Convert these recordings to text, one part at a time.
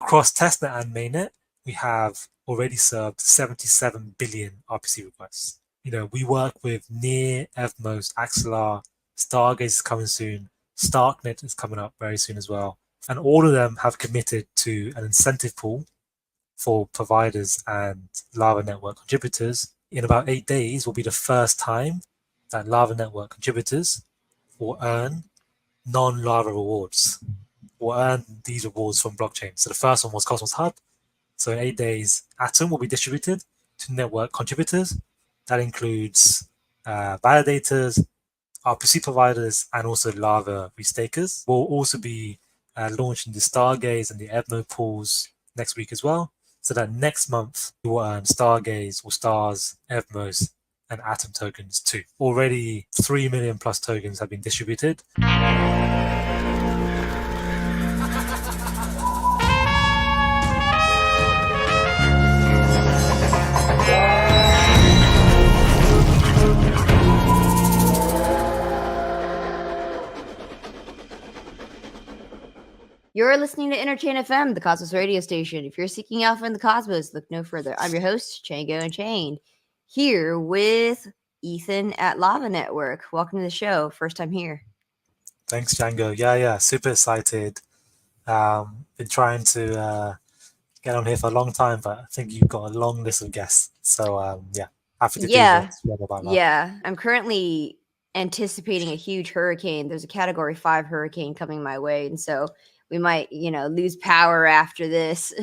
Across testnet and mainnet, we have already served 77 billion RPC requests. We work with Near, Evmos, Axelar, Stargaze is coming soon, Starknet is coming up very soon as well. And all of them have committed to an incentive pool for providers and Lava Network contributors. In about 8 days will be the first time that Lava Network contributors will earn non-Lava rewards, will earn these rewards from blockchain. So the first one was Cosmos Hub. So in 8 days, Atom will be distributed to network contributors. That includes validators, RPC providers, and also Lava restakers. We'll also be launching the Stargaze and the Evno pools next week as well. So that next month, you will earn Stargaze or Stars, Evmos, and Atom tokens too. Already 3 million plus tokens have been distributed. You're listening to Interchain FM, the Cosmos radio station. If you're seeking alpha in the cosmos, look no further. I'm your host, Chango and Chain, here with Ethan at Lava Network. Welcome to the show. First time here. Thanks, Django. Yeah, super excited. Been trying to get on here for a long time, but I think you've got a long list of guests. So happy to do this. Yeah, I'm currently anticipating a huge hurricane. There's a Category 5 hurricane coming my way, and so we might, lose power after this.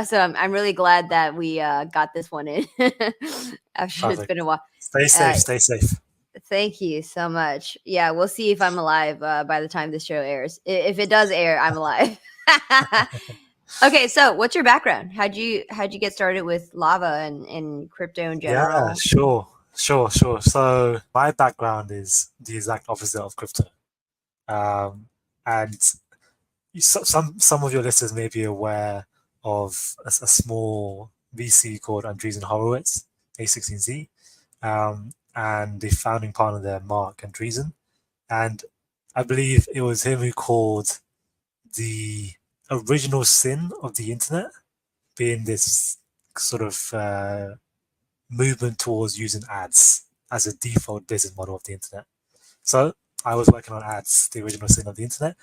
So I'm really glad that we got this one in after Perfect. It's been a while. Stay safe. Thank you so much. Yeah, we'll see if I'm alive by the time this show airs. If it does air, I'm alive. Okay, so what's your background? How'd you get started with Lava and crypto in general? Yeah, sure. So my background is the exact opposite of crypto, and some of your listeners may be aware of a small VC called Andreessen Horowitz, A16Z, and the founding partner there, Mark Andreessen. And I believe it was him who called the original sin of the internet being this sort of movement towards using ads as a default business model of the internet. So I was working on ads, the original sin of the internet.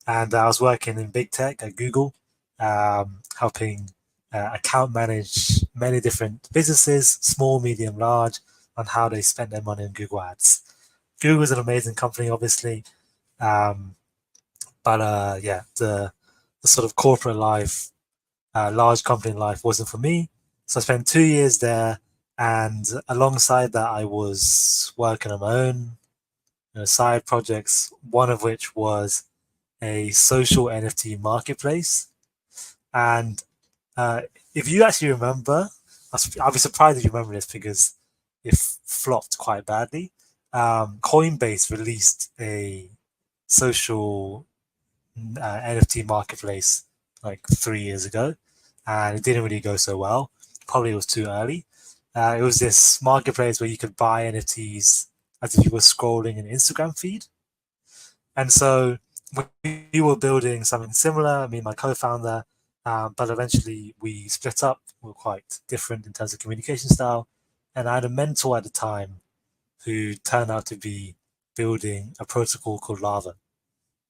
And I was working in big tech at Google, helping account manage many different businesses, small, medium, large, on how they spend their money on Google Ads. Google is an amazing company, obviously, but the sort of corporate life, large company life wasn't for me. So I spent 2 years there, and alongside that, I was working on my own side projects. One of which was a social NFT marketplace. And if you actually remember, I'll be surprised if you remember this because it flopped quite badly. Coinbase released a social NFT marketplace like 3 years ago, and it didn't really go so well. Probably it was too early. It was this marketplace where you could buy NFTs as if you were scrolling an Instagram feed. And so we were building something similar, me and my co-founder, but eventually we split up. We were quite different in terms of communication style. And I had a mentor at the time who turned out to be building a protocol called Lava.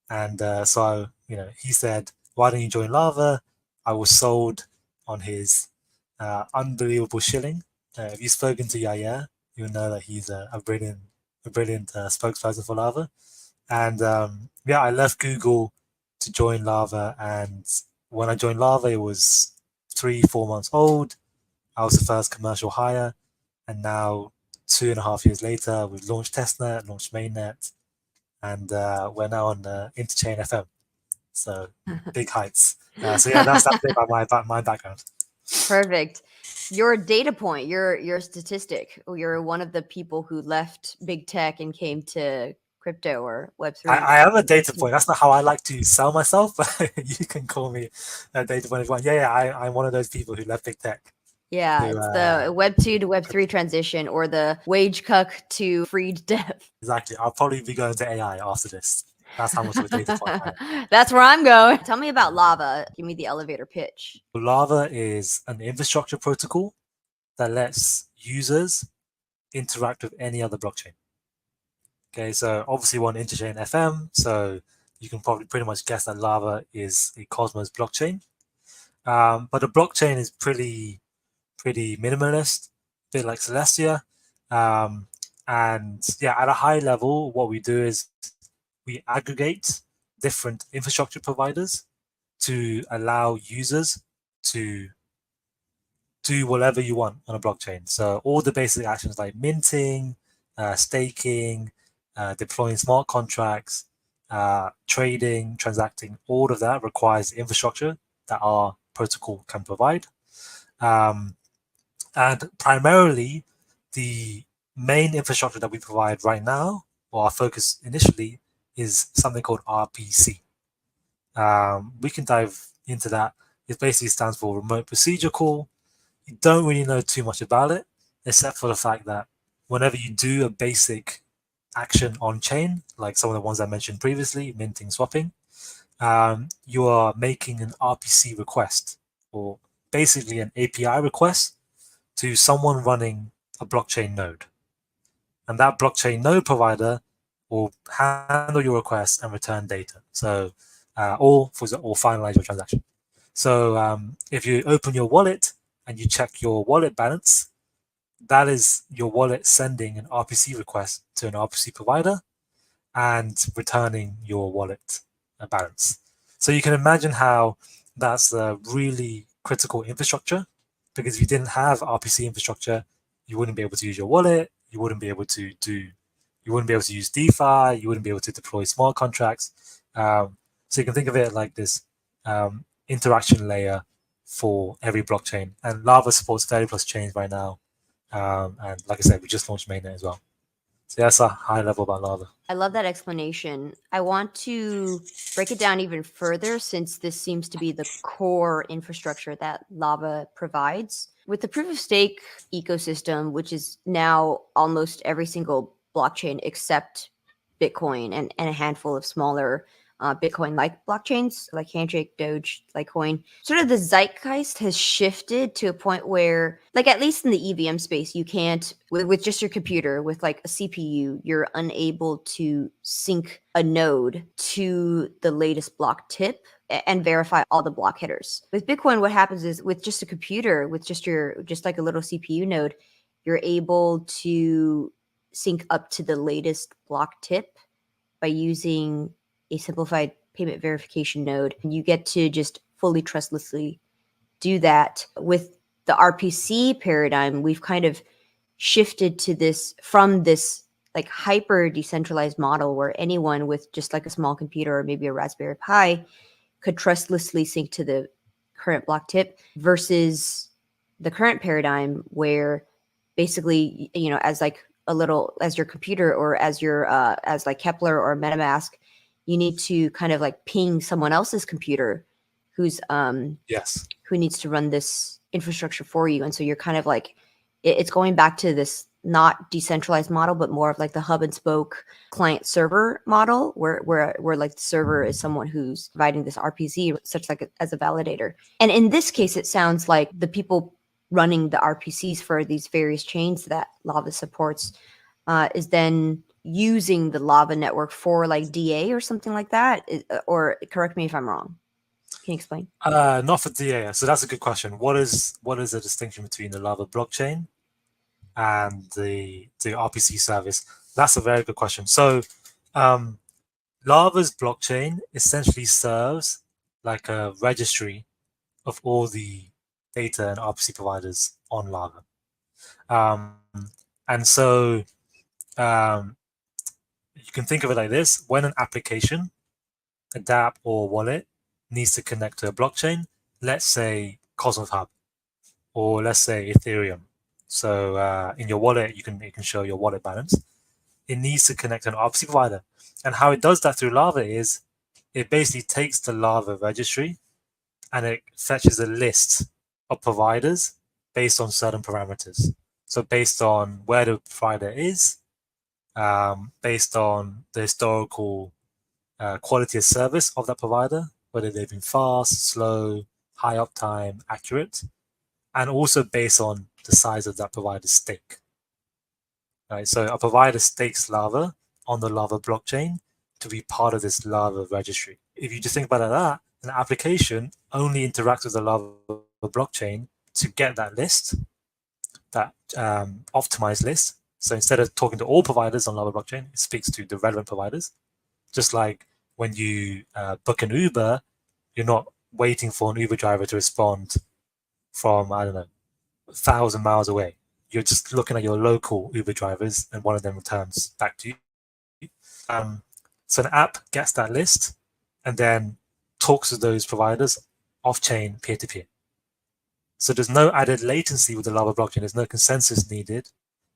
And so he said, why don't you join Lava? I was sold on his unbelievable shilling. If you've spoken to Yair, you'll know that he's a brilliant spokesperson for Lava. And I left Google to join Lava. And when I joined Lava, it was 3-4 months old. I was the first commercial hire. And now 2.5 years later, we've launched testnet, launched mainnet, and we're now on Interchain FM. So big heights. That's a bit about my background. Perfect. Your data point, your statistic. You're one of the people who left big tech and came to crypto or Web3. I am a data point. That's not how I like to sell myself, but you can call me a data point if you want. I'm one of those people who left big tech. Yeah, it's the Web2 to Web3 transition, or the wage cuck to freed dev. Exactly. I'll probably be going to AI after this. That's how much of a data point I am. That's where I'm going. Tell me about Lava. Give me the elevator pitch. Lava is an infrastructure protocol that lets users interact with any other blockchain. Okay, so obviously we're on interchain FM, so you can probably pretty much guess that Lava is a Cosmos blockchain. But the blockchain is pretty minimalist, a bit like Celestia. And yeah, at a high level, what we do is we aggregate different infrastructure providers to allow users to do whatever you want on a blockchain. So all the basic actions like minting, staking, deploying smart contracts, trading, transacting, all of that requires infrastructure that our protocol can provide. And primarily, the main infrastructure that we provide right now, or our focus initially, is something called RPC. We can dive into that. It basically stands for Remote Procedure Call. You don't really know too much about it, except for the fact that whenever you do a basic action on chain, like some of the ones I mentioned previously, minting, swapping, you are making an RPC request, or basically an API request to someone running a blockchain node. And that blockchain node provider will handle your request and return data. So, or finalize your transaction. So, if you open your wallet and you check your wallet balance, that is your wallet sending an RPC request to an RPC provider and returning your wallet balance. So you can imagine how that's a really critical infrastructure, because if you didn't have RPC infrastructure, you wouldn't be able to use your wallet, you wouldn't be able to use DeFi, you wouldn't be able to deploy smart contracts. So you can think of it like this interaction layer for every blockchain. And Lava supports 30 plus chains right now. And like I said, we just launched mainnet as well. So that's a high level about Lava. I love that explanation. I want to break it down even further, since this seems to be the core infrastructure that Lava provides. With the proof of stake ecosystem, which is now almost every single blockchain except Bitcoin and a handful of smaller Bitcoin-like blockchains like Handshake, Doge, Litecoin. Sort of the zeitgeist has shifted to a point where, like at least in the EVM space, you can't, with just your computer, with like a CPU, you're unable to sync a node to the latest block tip and verify all the block hitters. With Bitcoin, what happens is with just a computer, with just like a little CPU node, you're able to sync up to the latest block tip by using a simplified payment verification node. And you get to just fully trustlessly do that. With the RPC paradigm, we've kind of shifted to this, from this like hyper decentralized model where anyone with just like a small computer or maybe a Raspberry Pi could trustlessly sync to the current block tip, versus the current paradigm where basically, you know, as like a little, as your computer or as your as like Kepler or MetaMask, you need to kind of like ping someone else's computer who's Yes. who needs to run this infrastructure for you. And so you're kind of like, it's going back to this not decentralized model, but more of like the hub and spoke client server model, where like the server is someone who's providing this RPC, such like as a validator. And in this case, it sounds like the people running the RPCs for these various chains that Lava supports is then using the Lava network for like DA or something like that. Or correct me if I'm wrong. Can you explain? Not for DA. So that's a good question. What is the distinction between the Lava blockchain and the RPC service? That's a very good question. So Lava's blockchain essentially serves like a registry of all the data and RPC providers on Lava. And so you can think of it like this: when an application, a dApp or wallet needs to connect to a blockchain, let's say Cosmos Hub, or let's say Ethereum. So in your wallet, you can show your wallet balance. It needs to connect to an RPC provider. And how it does that through Lava is it basically takes the Lava registry and it fetches a list of providers based on certain parameters. So based on where the provider is, based on the historical quality of service of that provider, whether they've been fast, slow, high uptime, accurate, and also based on the size of that provider's stake. Right, so a provider stakes Lava on the Lava blockchain to be part of this Lava registry. If you just think about it like that, an application only interacts with the Lava blockchain to get that list, that optimized list. So instead of talking to all providers on Lava blockchain, it speaks to the relevant providers. Just like when you book an Uber, you're not waiting for an Uber driver to respond from, I don't know, 1,000 miles away. You're just looking at your local Uber drivers, and one of them returns back to you. So an app gets that list and then talks to those providers off-chain, peer-to-peer. So there's no added latency with the Lava blockchain. There's no consensus needed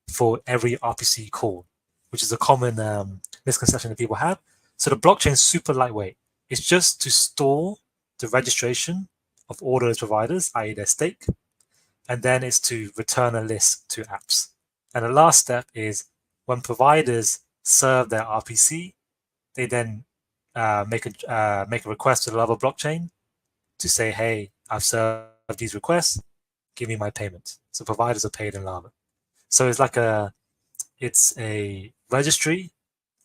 for every RPC call, which is a common misconception that people have. So the blockchain is super lightweight. It's just to store the registration of all those providers, i.e. their stake, and then it's to return a list to apps. And the last step is when providers serve their RPC, they then make a request to the Lava blockchain to say, hey, I've served these requests, give me my payment. So providers are paid in Lava. So it's a registry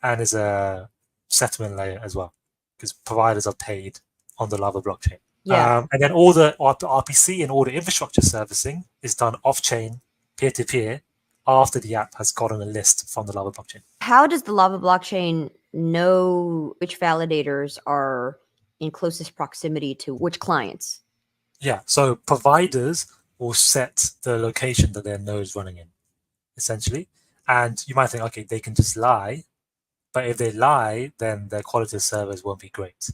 and is a settlement layer as well, because providers are paid on the Lava blockchain. Yeah. And then all the RPC and all the infrastructure servicing is done off-chain, peer-to-peer, after the app has gotten a list from the Lava blockchain. How does the Lava blockchain know which validators are in closest proximity to which clients? Yeah, so providers will set the location that their node is running in, essentially. And you might think, okay, they can just lie, but if they lie, then their quality of service won't be great.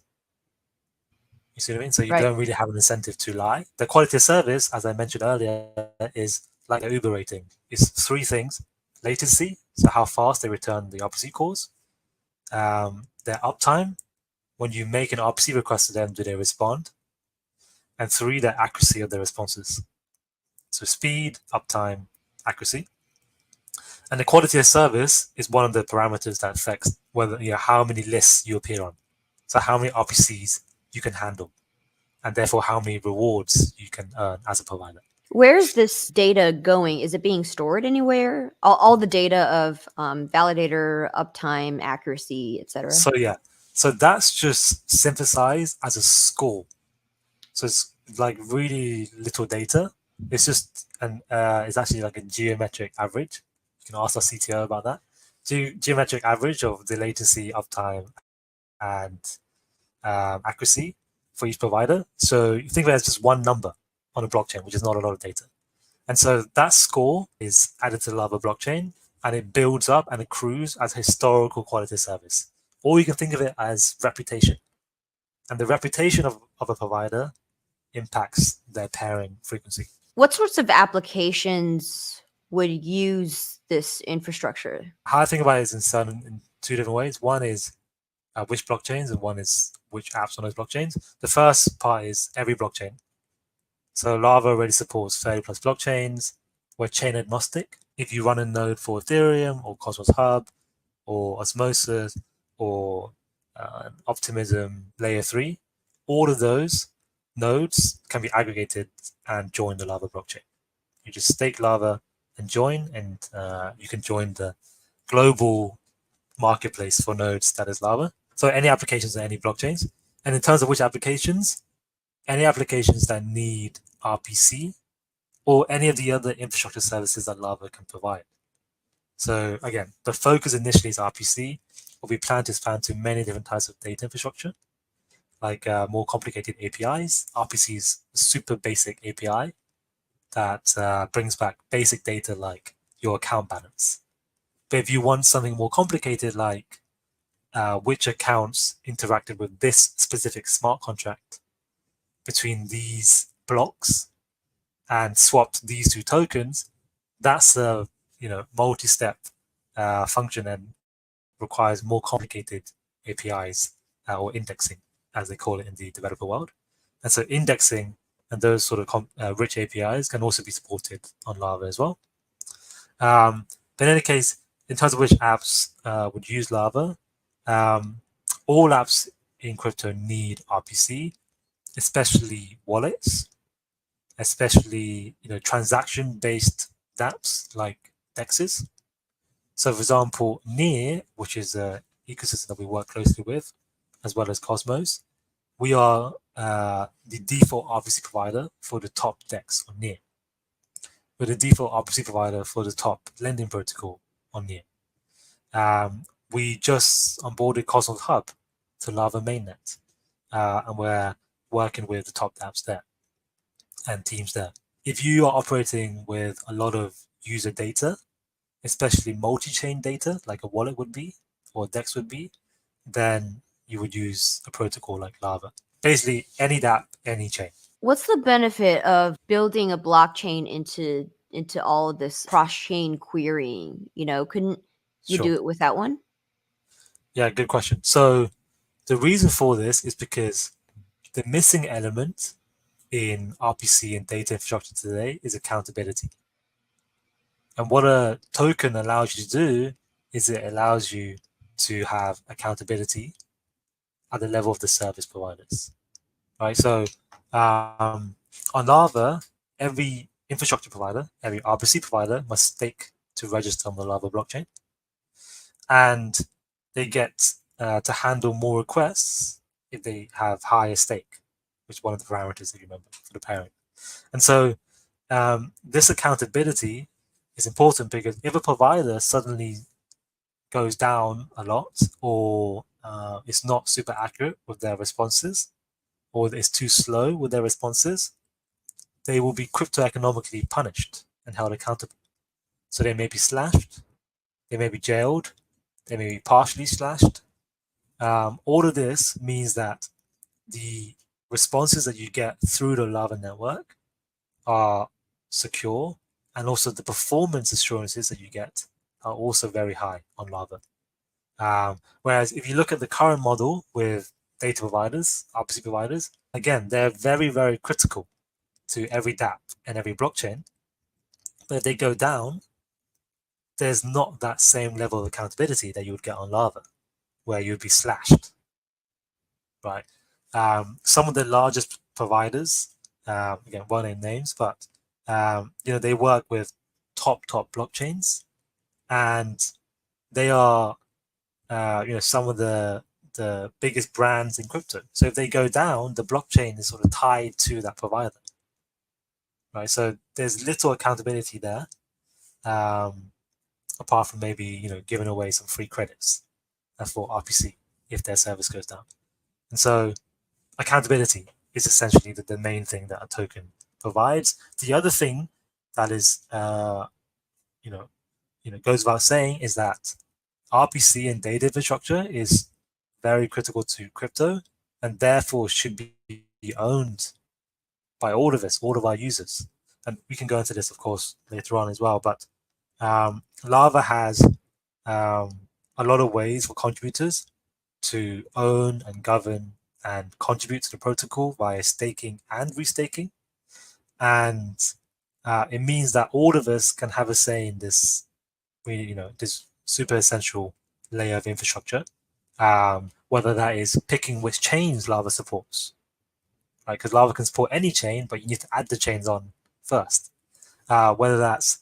You see what I mean? So you don't really have an incentive to lie. The quality of service, as I mentioned earlier, is like an Uber rating. It's three things: latency, so how fast they return the RPC calls; their uptime, when you make an RPC request to them, do they respond? And three, the accuracy of their responses. So speed, uptime, accuracy. And the quality of service is one of the parameters that affects whether how many lists you appear on. So how many RPCs you can handle, and therefore how many rewards you can earn as a provider. Where's this data going? Is it being stored anywhere? All the data of validator, uptime, accuracy, etc. So that's just synthesized as a score. So it's like really little data. It's just it's actually like a geometric average. You can ask our CTO about that. Geometric average of the latency, uptime, and accuracy for each provider. So you think of it as just one number on a blockchain, which is not a lot of data. And so that score is added to the Lava blockchain, and it builds up and accrues as historical quality of service. Or you can think of it as reputation. And the reputation of a provider impacts their pairing frequency. What sorts of applications would use this infrastructure? How I think about it is in two different ways. One is which blockchains, and one is which apps on those blockchains. The first part is every blockchain. So Lava already supports 30 plus blockchains. We're chain agnostic. If you run a node for Ethereum or Cosmos Hub or Osmosis or Optimism Layer 3, all of those nodes can be aggregated and join the Lava blockchain. You just stake Lava and join, and you can join the global marketplace for nodes that is Lava. So any applications on any blockchains. And in terms of which applications, any applications that need RPC or any of the other infrastructure services that Lava can provide. So again, the focus initially is RPC, but we plan to expand to many different types of data infrastructure, like more complicated APIs. RPC is a super basic API that brings back basic data like your account balance. But if you want something more complicated, like which accounts interacted with this specific smart contract between these blocks and swapped these two tokens, that's a multi-step function and requires more complicated APIs or indexing, as they call it in the developer world. And so indexing and those sort of rich APIs can also be supported on Lava as well. But in any case, in terms of which apps would use Lava, all apps in crypto need RPC, especially wallets, especially transaction-based dApps like DEXs. So, for example, Near, which is an ecosystem that we work closely with, as well as Cosmos, we are the default RPC provider for the top DEX on Near. We're the default RPC provider for the top lending protocol on Near. We just onboarded Cosmos Hub to Lava mainnet, and we're working with the top apps there and teams there. If you are operating with a lot of user data, especially multi-chain data, like a wallet would be or a DEX would be, then you would use a protocol like Lava. Basically, any dApp, any chain. What's the benefit of building a blockchain into all of this cross-chain querying? Couldn't you Sure. do it without one? Yeah, good question. So the reason for this is because the missing element in RPC and data infrastructure today is accountability. And what a token allows you to do is it allows you to have accountability at the level of the service providers, right? So on Lava, every infrastructure provider, every RPC provider must stake to register on the Lava blockchain, and they get to handle more requests if they have higher stake, which is one of the parameters, if you remember, for the parent. And so this accountability is important because if a provider suddenly goes down a lot or is not super accurate with their responses or is too slow with their responses, they will be crypto economically punished and held accountable. So they may be slashed, they may be jailed, they may be partially slashed. All of this means that the responses that you get through the Lava network are secure, and also the performance assurances that you get are also very high on Lava. Whereas if you look at the current model with data providers, RPC providers, again, they're very, very critical to every dApp and every blockchain. But if they go down, there's not that same level of accountability that you would get on Lava, where you'd be slashed, right? Some of the largest providers, again, won't name names, but they work with top blockchains, and they are some of the biggest brands in crypto. So if they go down, the blockchain is sort of tied to that provider, right? So there's little accountability there, apart from maybe giving away some free credits for RPC if their service goes down. And so accountability is essentially the main thing that a token provides. The other thing that is goes without saying is that RPC and data infrastructure is very critical to crypto, and therefore should be owned by all of us, all of our users. And we can go into this, of course, later on as well. But Lava has a lot of ways for contributors to own and govern and contribute to the protocol via staking and restaking. And it means that all of us can have a say in this, this super essential layer of infrastructure, whether that is picking which chains Lava supports, right? Because Lava can support any chain, but you need to add the chains on first. Whether that's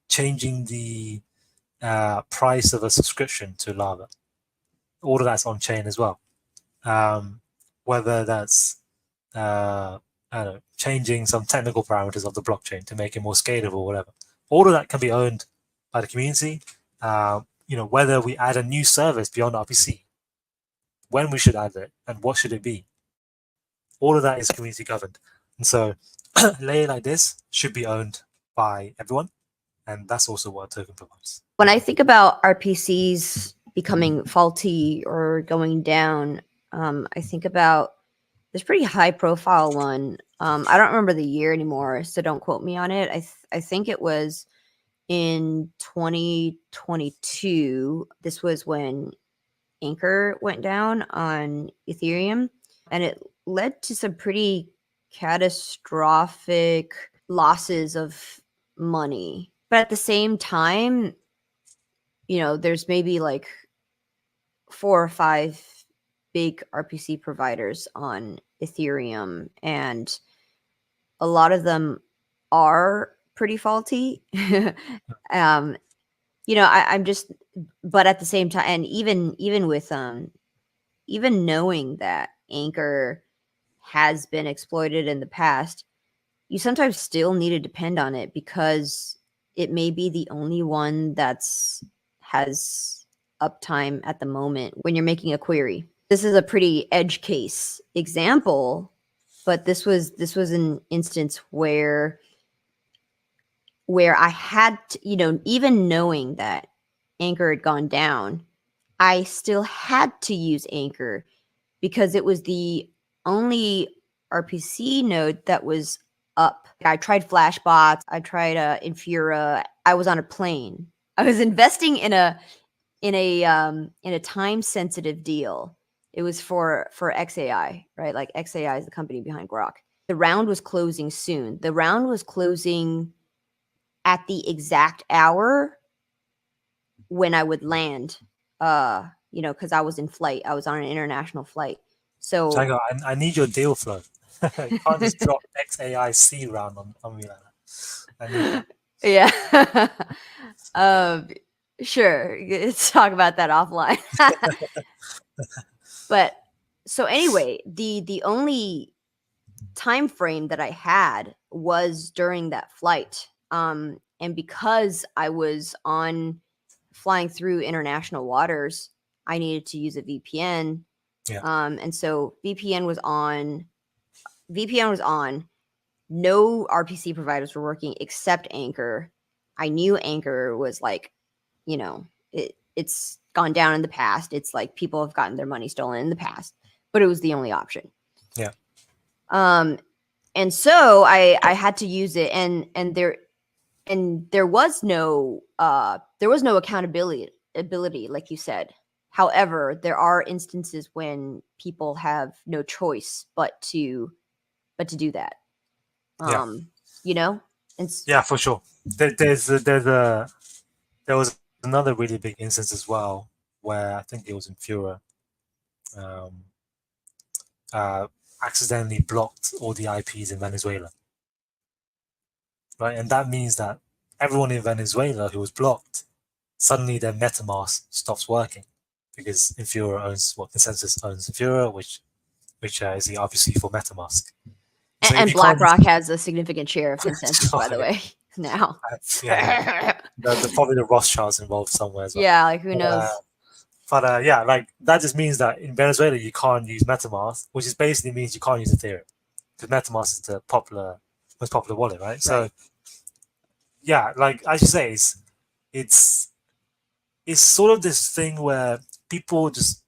changing the price of a subscription to Lava, all of that's on chain as well. Whether that's changing some technical parameters of the blockchain to make it more scalable or whatever. All of that can be owned by the community. Whether we add a new service beyond RPC, when we should add it, and what should it be. All of that is community governed. And so a layer like this should be owned by everyone. And that's also what a token provides. When I think about RPCs becoming faulty or going down, I think about this pretty high profile one. I don't remember the year anymore, so don't quote me on it. I think it was in 2022. This was when Anchor went down on Ethereum, and it led to some pretty catastrophic losses of money. But at the same time, there's maybe like 4 or 5 big RPC providers on Ethereum, and a lot of them are pretty faulty. I'm just, but at the same time, and even with even knowing that Anchor has been exploited in the past, you sometimes still need to depend on it because it may be the only one has uptime at the moment when you're making a query. This is a pretty edge case example, but this was an instance where I had to, even knowing that Anchor had gone down, I still had to use Anchor because it was the only RPC node that was up. I tried Flashbots, I tried Infura. I was on a plane. I was investing in a time sensitive deal. It was for XAI, right? Like XAI is the company behind Grok. The round was closing soon. The round was closing at the exact hour when I would land, because I was in flight. I was on an international flight. So Django, I need your deal flow. You can't just drop XAIC round on me like that. I need that. yeah. Sure. Let's talk about that offline. But so anyway, the only time frame that I had was during that flight. And because I was flying through international waters, I needed to use a VPN. Yeah. And so VPN was on. No RPC providers were working except Anchor. I knew Anchor was like, it's gone down in the past. It's like people have gotten their money stolen in the past, but it was the only option. Yeah. And so I had to use it, and there was no accountability like you said. However, there are instances when people have no choice but to do that. Yeah. And Yeah, for sure. There was another really big instance as well where I think it was Infura accidentally blocked all the IPs in Venezuela, right? And that means that everyone in Venezuela who was blocked, suddenly their MetaMask stops working because Infura owns Consensus owns Infura, which is the RPC for MetaMask. So and BlackRock has a significant share of Consensus, by the way. Now, the probably the Rothschilds involved somewhere as well. Yeah, like who knows? But yeah, like that just means that in Venezuela you can't use MetaMask, which is basically means you can't use Ethereum because MetaMask is the most popular wallet, right? So yeah, like as you say, it's sort of this thing where people just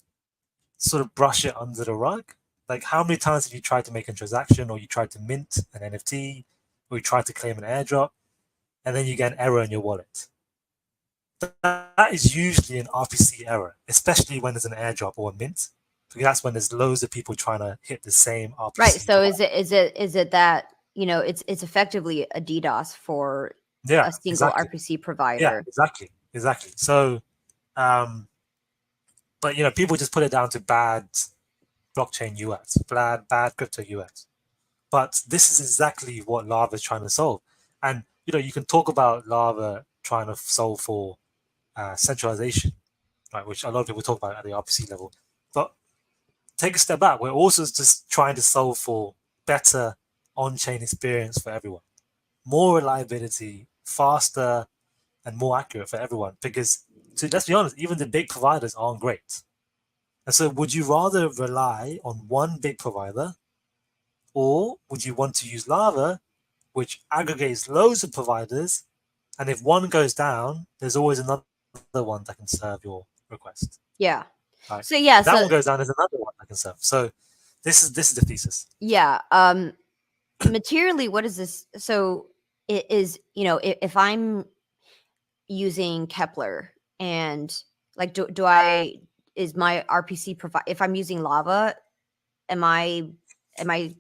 sort of brush it under the rug. Like how many times have you tried to make a transaction, or you tried to mint an NFT, or you tried to claim an airdrop, and then you get an error in your wallet? That is usually an RPC error, especially when there's an airdrop or a mint, because that's when there's loads of people trying to hit the same RPC. Right. So is it that it's effectively a DDoS for a single RPC provider? Yeah, exactly. So, but people just put it down to bad blockchain UX, bad crypto UX. But this is exactly what Lava is trying to solve. And you can talk about Lava trying to solve for centralization, right, which a lot of people talk about at the RPC level. But take a step back. We're also just trying to solve for better on-chain experience for everyone, more reliability, faster, and more accurate for everyone. Because, let's be honest, even the big providers aren't great. And so, would you rather rely on one big provider, or would you want to use Lava, which aggregates loads of providers, and if one goes down, there's always another one that can serve your request? Yeah. Right. So yeah, if that one goes down, there's another one that can serve. So this is the thesis. Yeah. Materially, what is this? So it is, if I'm using Kepler, and like is my RPC provide, if I'm using Lava, am I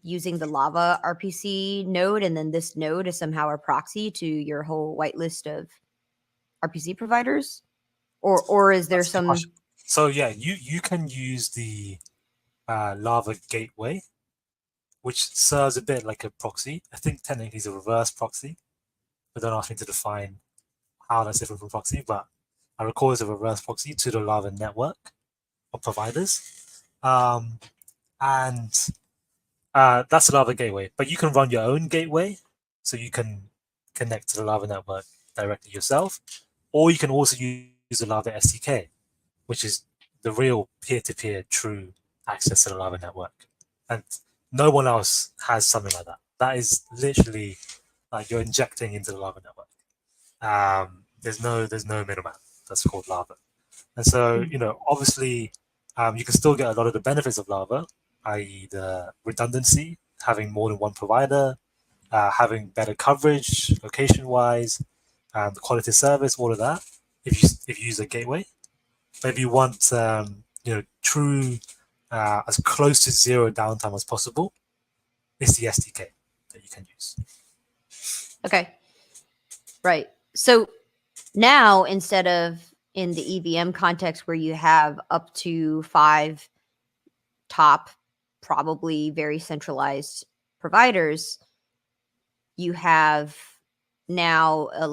using the Lava RPC node, and then this node is somehow a proxy to your whole whitelist of RPC providers? Or is there some So yeah, you can use the Lava gateway, which serves a bit like a proxy. I think technically it's a reverse proxy, but don't ask me to define how that's different from proxy. But I recall it's a reverse proxy to the Lava network of providers, um, and that's the Lava gateway. But you can run your own gateway, so you can connect to the Lava network directly yourself, or you can also use the Lava SDK, which is the real peer-to-peer true access to the Lava network. And no one else has something like that. That is literally like you're injecting into the Lava network. There's no middleman. That's called Lava. And so, obviously, you can still get a lot of the benefits of Lava, i.e., the redundancy, having more than one provider, having better coverage, location-wise, the quality of service, all of that. If you use a gateway, but if you want, true, as close to zero downtime as possible, it's the SDK that you can use. Okay. Right. So now, instead of in the EVM context where you have up to 5 top, probably very centralized providers, you have now a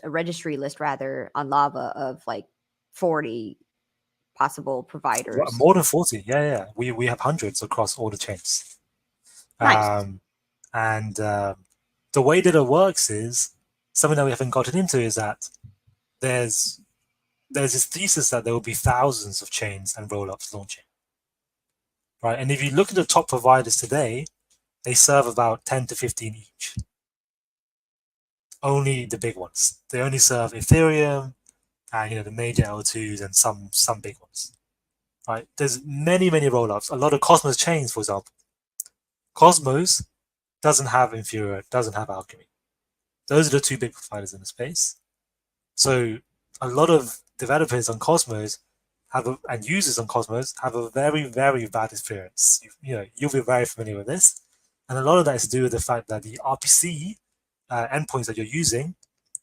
registry list rather on Lava of like 40 possible providers. More than 40, yeah. We have hundreds across all the chains. Nice. And the way that it works is something that we haven't gotten into is that there's this thesis that there will be thousands of chains and rollups launching, right? And if you look at the top providers today, they serve about 10 to 15 each. Only the big ones. They only serve Ethereum and the major L2s and some big ones, right? There's many rollups. A lot of Cosmos chains, for example. Cosmos doesn't have Infura, doesn't have Alchemy. Those are the two big providers in the space. So a lot of developers on Cosmos and users on Cosmos have a very bad experience. You'll be very familiar with this, and a lot of that is to do with the fact that the RPC endpoints that you're using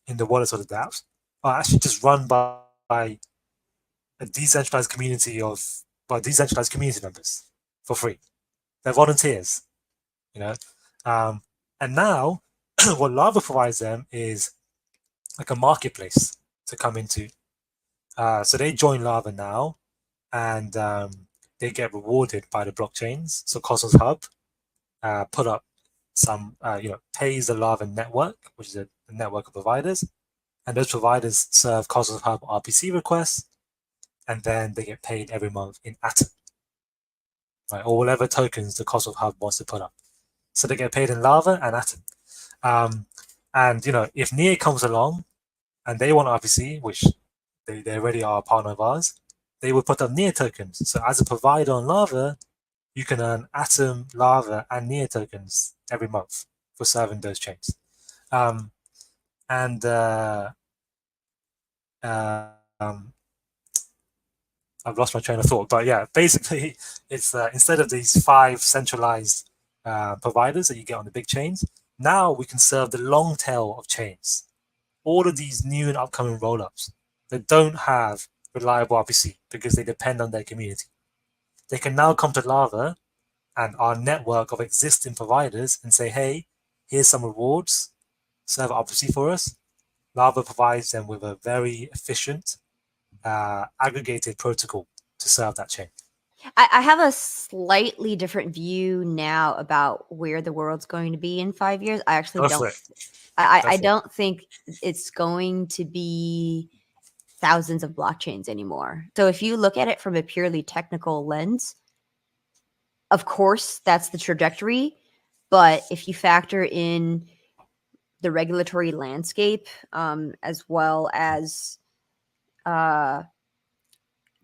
in the wallets or the dApps are actually just run by a decentralized community decentralized community members for free. They're volunteers, you know. And now, what Lava provides them is like a marketplace to come into. So they join Lava now, and they get rewarded by the blockchains. So Cosmos Hub put up some, pays the Lava network, which is a network of providers, and those providers serve Cosmos Hub RPC requests, and then they get paid every month in Atom, right, or whatever tokens the Cosmos Hub wants to put up. So they get paid in Lava and Atom. And if Nia comes along and they want RPC, which they already are a partner of ours, they will put up Nia tokens. So as a provider on Lava, you can earn Atom, Lava, and Nia tokens every month for serving those chains. And I've lost my train of thought, but yeah, basically, it's instead of these 5 centralized providers that you get on the big chains, now we can serve the long tail of chains. All of these new and upcoming rollups that don't have reliable RPC because they depend on their community. They can now come to Lava and our network of existing providers and say, hey, here's some rewards, serve RPC for us. Lava provides them with a very efficient, aggregated protocol to serve that chain. I have a slightly different view now about where the world's going to be in 5 years. I actually don't. I don't think it's going to be thousands of blockchains anymore. So if you look at it from a purely technical lens, of course that's the trajectory. But if you factor in the regulatory landscape, as well as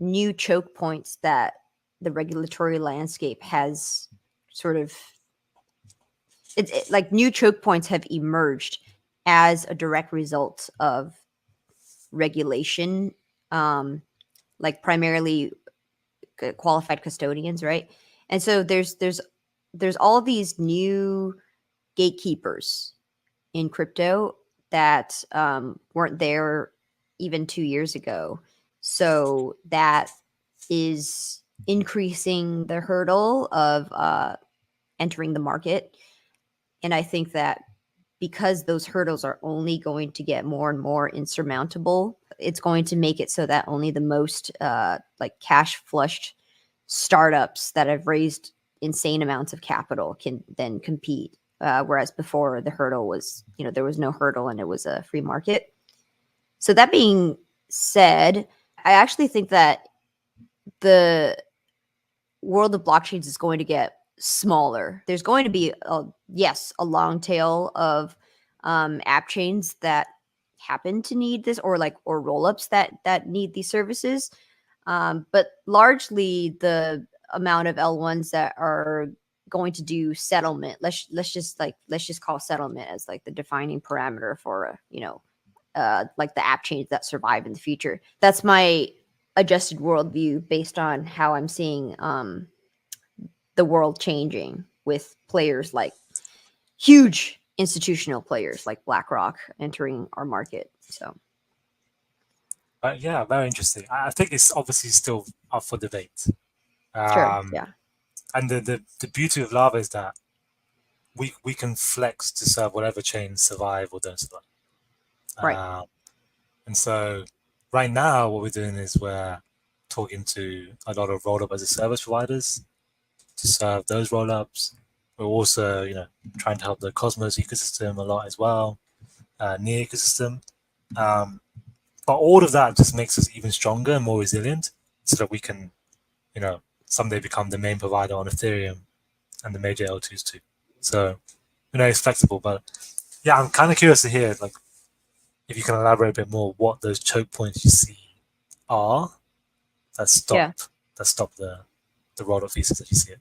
new choke points that the regulatory landscape has sort of like new choke points have emerged as a direct result of regulation, like primarily qualified custodians, right? And so there's all these new gatekeepers in crypto that weren't there even 2 years ago. So that is increasing the hurdle of entering the market. And I think that because those hurdles are only going to get more and more insurmountable, it's going to make it so that only the most like cash flushed startups that have raised insane amounts of capital can then compete. Whereas before the hurdle was, there was no hurdle and it was a free market. So that being said, I actually think that the world of blockchains is going to get smaller. There's going to be a long tail of app chains that happen to need this, or rollups that need these services. But largely the amount of L1s that are going to do settlement, let's just call settlement as like the defining parameter for like the app chains that survive in the future. That's my adjusted worldview based on how I'm seeing the world changing, with players like huge institutional players like BlackRock entering our market. So, But yeah, very interesting. I think it's obviously still up for debate. sure, Um, yeah, and the beauty of Lava is that we can flex to serve whatever chains survive or don't survive. right, And so right now, what we're doing is we're talking to a lot of roll-up as a service providers to serve those roll-ups. We're also, trying to help the Cosmos ecosystem a lot as well, near ecosystem. But all of that just makes us even stronger and more resilient, so that we can, someday become the main provider on Ethereum and the major L2s too. So, it's flexible. But yeah, I'm kind of curious to hear, like, if you can elaborate a bit more what those choke points you see are that stop yeah. the roll-up thesis that you see it.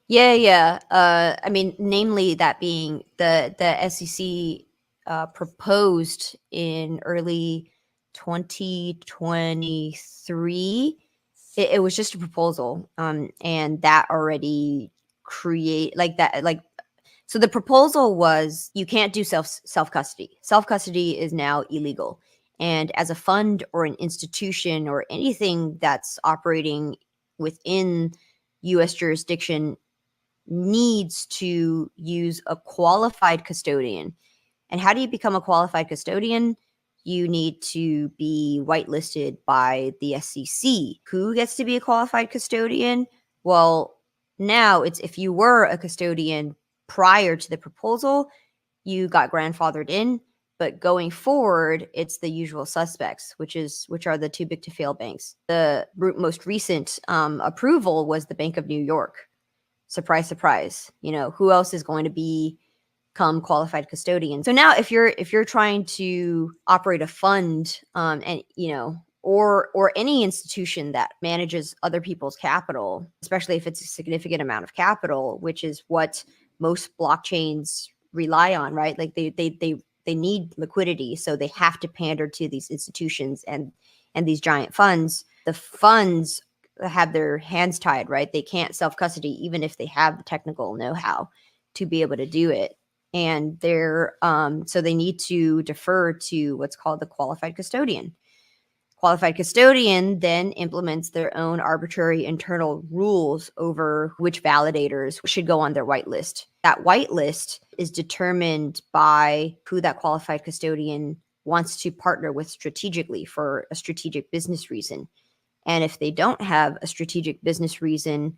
Yeah. I mean, namely that being the SEC proposed in early 2023. It was just a proposal, and that already create like that. Like, so the proposal was you can't do self custody. Self custody is now illegal, and as a fund or an institution or anything that's operating within U.S. jurisdiction needs to use a qualified custodian. And how do you become a qualified custodian? You need to be whitelisted by the SEC. Who gets to be a qualified custodian? Well, now it's if you were a custodian prior to the proposal, you got grandfathered in. But going forward, it's the usual suspects, which are the too big to fail banks. The most recent approval was the Bank of New York. Surprise, surprise. Who else is going to become qualified custodian? So now if you're trying to operate a fund, and or any institution that manages other people's capital, especially if it's a significant amount of capital, which is what most blockchains rely on, right? Like they need liquidity, so they have to pander to these institutions and these giant funds. The funds have their hands tied, right? They can't self custody even if they have the technical know-how to be able to do it. And so they need to defer to what's called the qualified custodian. Qualified custodian then implements their own arbitrary internal rules over which validators should go on their whitelist. That whitelist is determined by who that qualified custodian wants to partner with strategically for a strategic business reason. And if they don't have a strategic business reason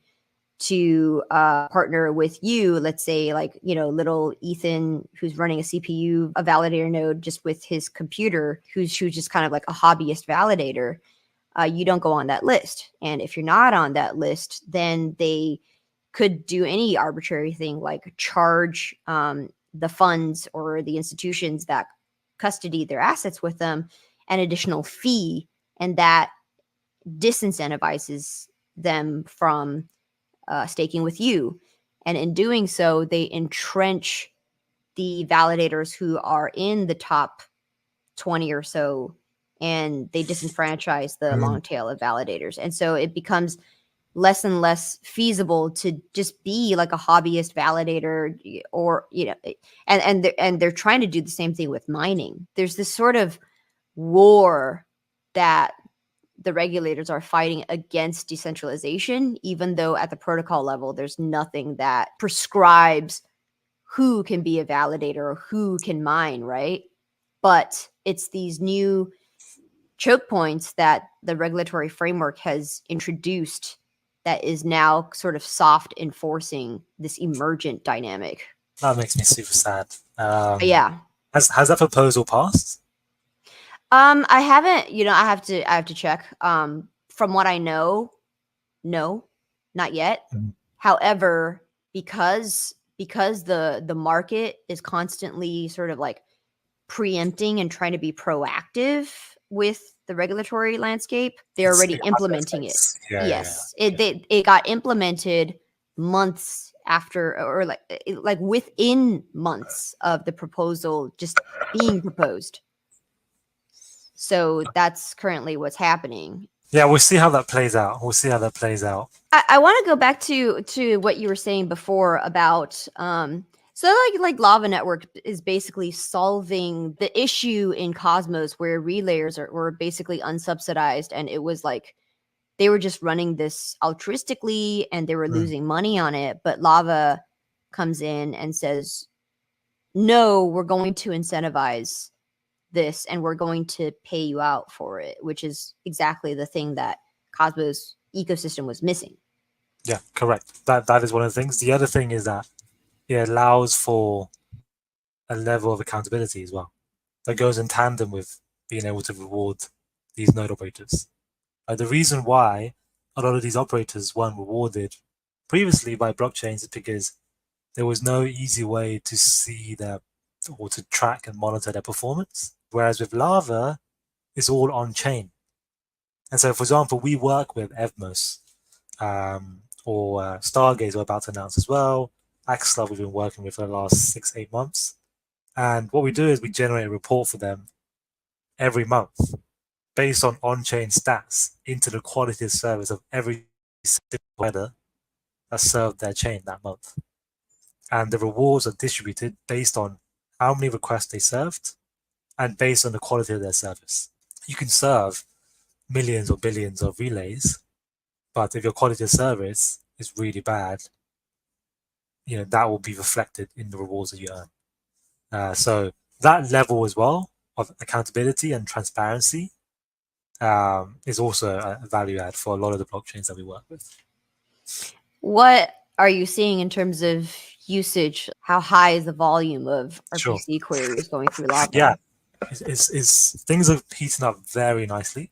to partner with you, let's say little Ethan who's running a CPU, a validator node just with his computer, who's just kind of like a hobbyist validator, you don't go on that list. And if you're not on that list, then they could do any arbitrary thing like charge the funds or the institutions that custody their assets with them an additional fee, and that disincentivizes them from staking with you. And in doing so, they entrench the validators who are in the top 20 or so, and they disenfranchise the long tail of validators. And so it becomes less and less feasible to just be like a hobbyist validator, or and they're trying to do the same thing with mining. There's this sort of war that the regulators are fighting against decentralization, even though at the protocol level, there's nothing that prescribes who can be a validator or who can mine, right? But it's these new choke points that the regulatory framework has introduced that is now sort of soft enforcing this emergent dynamic. That makes me super sad. Yeah. Has that proposal passed? I haven't, I have to check. From what I know, no, not yet. Mm. However, because the market is constantly sort of like preempting and trying to be proactive with the regulatory landscape, they're already implementing it. Yes, it got implemented months after, or like within months of the proposal just being proposed. So that's currently what's happening. Yeah, we'll see how that plays out. I want to go back to what you were saying before about so like Lava Network is basically solving the issue in Cosmos where relayers were basically unsubsidized, and it was like they were just running this altruistically and they were losing money on it. But Lava comes in and says, no, we're going to incentivize this and we're going to pay you out for it, which is exactly the thing that Cosmos ecosystem was missing. Yeah, correct. That is one of the things. The other thing is that it allows for a level of accountability as well. That goes in tandem with being able to reward these node operators. The reason why a lot of these operators weren't rewarded previously by blockchains is because there was no easy way to see their or to track and monitor their performance. Whereas with Lava, it's all on chain. And so, for example, we work with Evmos or Stargaze we're about to announce as well. Axla we've been working with for the last 6-8 months. And what we do is we generate a report for them every month based on on-chain stats into the quality of service of every provider that served their chain that month. And the rewards are distributed based on how many requests they served and based on the quality of their service. You can serve millions or billions of relays, but if your quality of service is really bad, that will be reflected in the rewards that you earn. So that level as well of accountability and transparency is also a value add for a lot of the blockchains that we work with. What are you seeing in terms of usage? How high is the volume of RPC queries going through Lava? Yeah, things are heating up very nicely.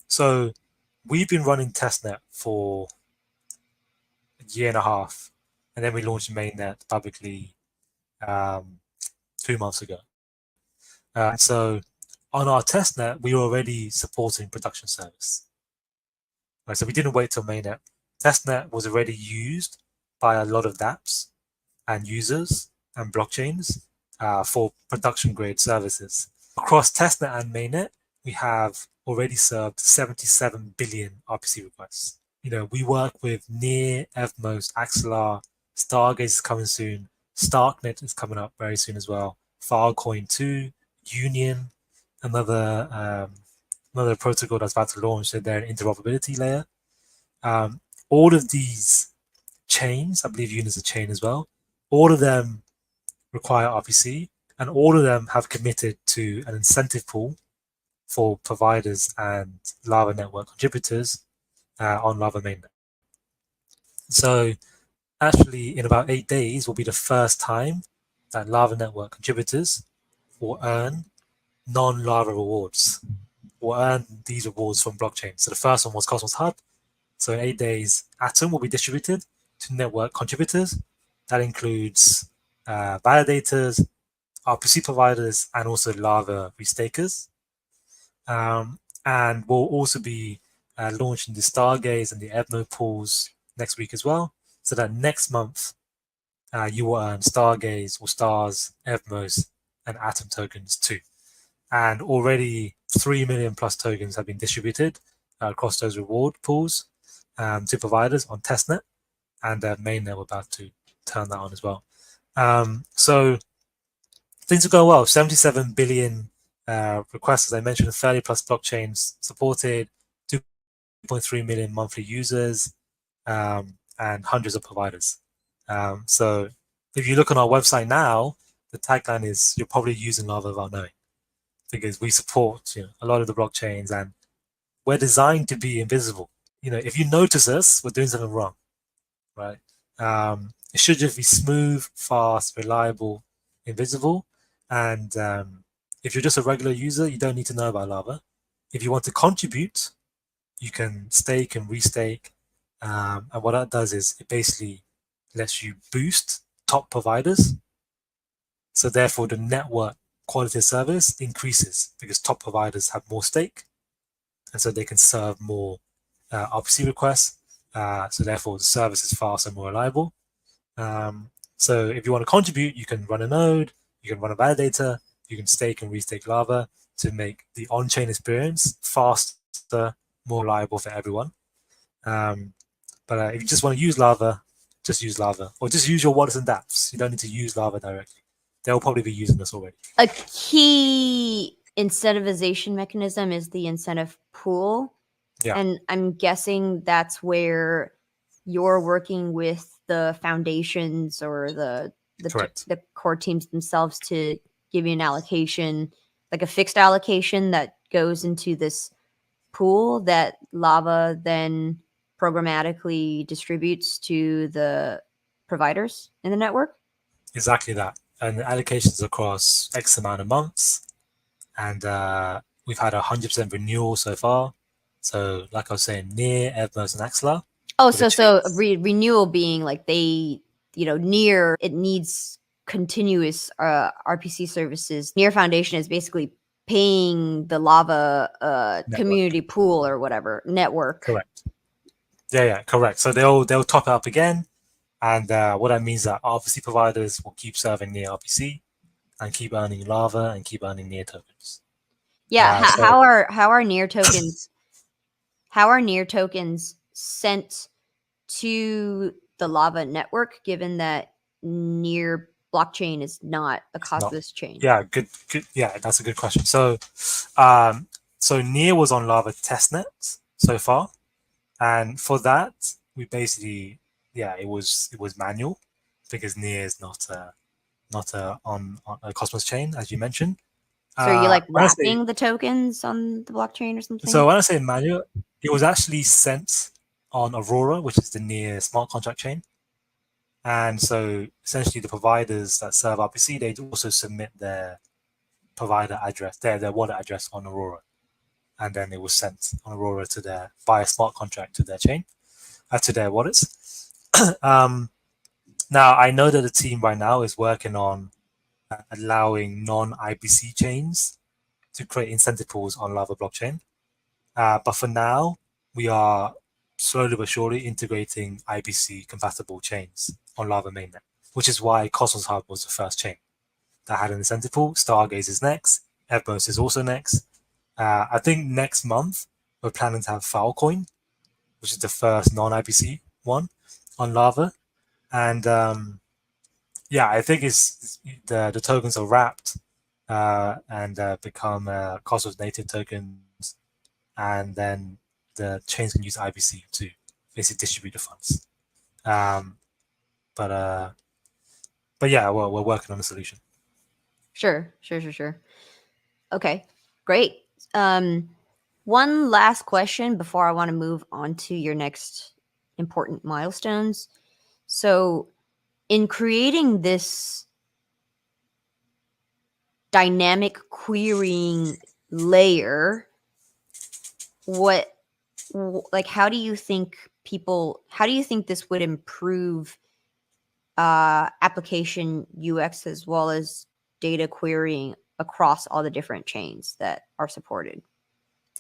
So we've been running testnet for a year and a half, and then we launched mainnet publicly 2 months ago. So on our testnet, we were already supporting production service. Right, so we didn't wait till mainnet. Testnet was already used by a lot of dApps and users and blockchains for production grade services. Across testnet and mainnet, we have already served 77 billion RPC requests. We work with Near, Evmos, Axelar, Stargaze is coming soon, Starknet is coming up very soon as well, Filecoin 2, Union, another protocol that's about to launch, so they're an interoperability layer. All of these chains, I believe Union is a chain as well, all of them require RPC, and all of them have committed to an incentive pool for providers and Lava network contributors on Lava mainnet. So actually, in about 8 days will be the first time that Lava network contributors will earn non-Lava rewards, will earn these rewards from blockchain. So the first one was Cosmos Hub. So in 8 days, Atom will be distributed to network contributors. That includes validators, RPC providers, and also Lava restakers. And we'll also be launching the Stargaze and the Evno pools next week as well. So that next month, you will earn Stargaze or Stars, Evmos, and Atom tokens too. And already 3 million plus tokens have been distributed across those reward pools to providers on testnet, and mainnet we're about to turn that on as well. So things are going well. 77 billion requests, as I mentioned, 30 plus blockchains supported, 2.3 million monthly users, and hundreds of providers. So if you look on our website now, the tagline is "You're probably using Lava without knowing," because we support a lot of the blockchains, and we're designed to be invisible. If you notice us, we're doing something wrong, right? It should just be smooth, fast, reliable, invisible, and if you're just a regular user, you don't need to know about Lava. If you want to contribute, you can stake and restake, and what that does is it basically lets you boost top providers. So therefore, the network quality of service increases because top providers have more stake, and so they can serve more RPC requests. So therefore, the service is faster and more reliable. So if you want to contribute, you can run a node, you can run a validator, you can stake and restake Lava to make the on-chain experience faster, more reliable for everyone. But if you just want to use Lava, just use Lava, or just use your wallets and dApps. You don't need to use Lava directly. They'll probably be using this already. A key incentivization mechanism is the incentive pool. Yeah. And I'm guessing that's where you're working with the foundations or the core teams themselves to give you an allocation, like a fixed allocation that goes into this pool that Lava then programmatically distributes to the providers in the network. Exactly that. And the allocations across X amount of months. And we've had 100% renewal so far. So like I was saying, Near, Evmos, and Axelar. Oh, so renewal being like Near, it needs continuous RPC services. Near Foundation is basically paying the Lava community pool or whatever network. Correct. Yeah, correct. So they'll top it up again, and what that means is that RPC providers will keep serving Near RPC and keep earning Lava and keep earning Near tokens. Yeah, how are Near tokens? How are Near tokens sent to the Lava network, given that Near blockchain is not a Cosmos chain? Yeah, good. Yeah, that's a good question. So Near was on Lava testnet so far, and for that we basically it was manual because Near is not on a Cosmos chain, as you mentioned. So are you like wrapping the tokens on the blockchain or something? So when I say manual, it was actually sent on Aurora, which is the Near smart contract chain. And so essentially the providers that serve RPC, they also submit their provider address, their wallet address on Aurora. And then it was sent on Aurora to via smart contract to their chain, to their wallets. Now, I know that the team right now is working on allowing non-IPC chains to create incentive pools on Lava blockchain. But for now, we are slowly but surely integrating IPC compatible chains on Lava mainnet, which is why Cosmos Hub was the first chain that had an incentive pool. Stargaze is next. Evmos is also next. I think next month we're planning to have Filecoin, which is the first non-IPC one on Lava. And I think the tokens are wrapped and become Cosmos native tokens, and then the chains can use IPC to basically distribute the funds. But yeah, we're working on a solution. Sure. Okay, great. One last question before I want to move on to your next important milestones. So in creating this dynamic querying layer, how do you think this would improve application UX as well as data querying across all the different chains that are supported?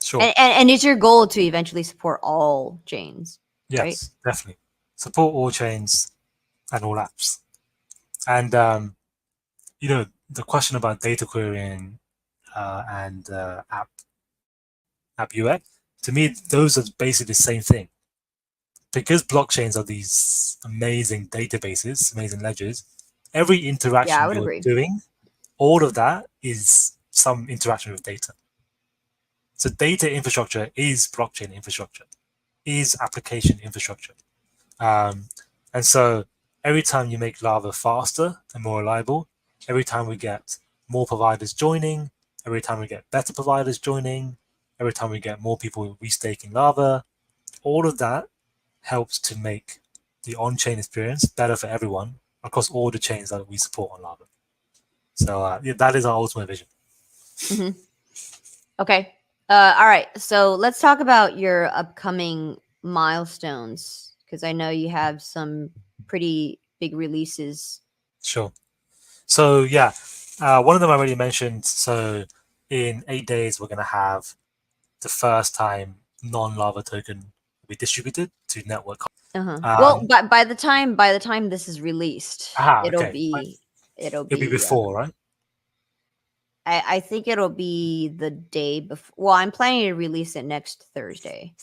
Sure. And it's your goal to eventually support all chains? Yes, right? Definitely. Support all chains and all apps. And the question about data querying and app UX, to me, those are basically the same thing. Because blockchains are these amazing databases, amazing ledgers, every interaction you're doing, all of that is some interaction with data. So data infrastructure is blockchain infrastructure, is application infrastructure. And so every time you make Lava faster and more reliable, every time we get more providers joining, every time we get better providers joining, every time we get more people restaking Lava, all of that helps to make the on-chain experience better for everyone across all the chains that we support on Lava. So yeah, that is our ultimate vision. Mm-hmm. Okay. All right. So let's talk about your upcoming milestones, because I know you have some pretty big releases. Sure. So yeah, one of them I already mentioned. So in 8 days, we're going to have the first time non-Lava token will be distributed to network. Well, by the time this is released, it'll Okay. be It'll be before, right? I think it'll be the day before. Well, I'm planning to release it next Thursday.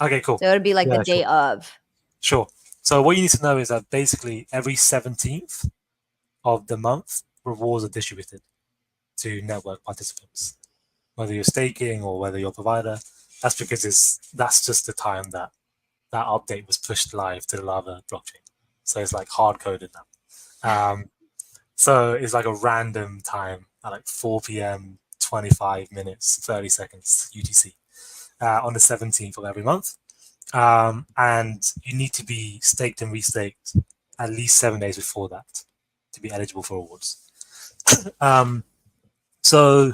Okay, cool. So it'll be like Yeah, the day of. Sure. So what you need to know is that basically every 17th of the month, rewards are distributed to network participants, whether you're staking or whether you're a provider. That's because that's just the time that update was pushed live to the Lava blockchain. So it's like hard coded now. So it's like a random time at like 4 p.m., 25 minutes, 30 seconds UTC on the 17th of every month. And you need to be staked and restaked at least 7 days before that to be eligible for awards. So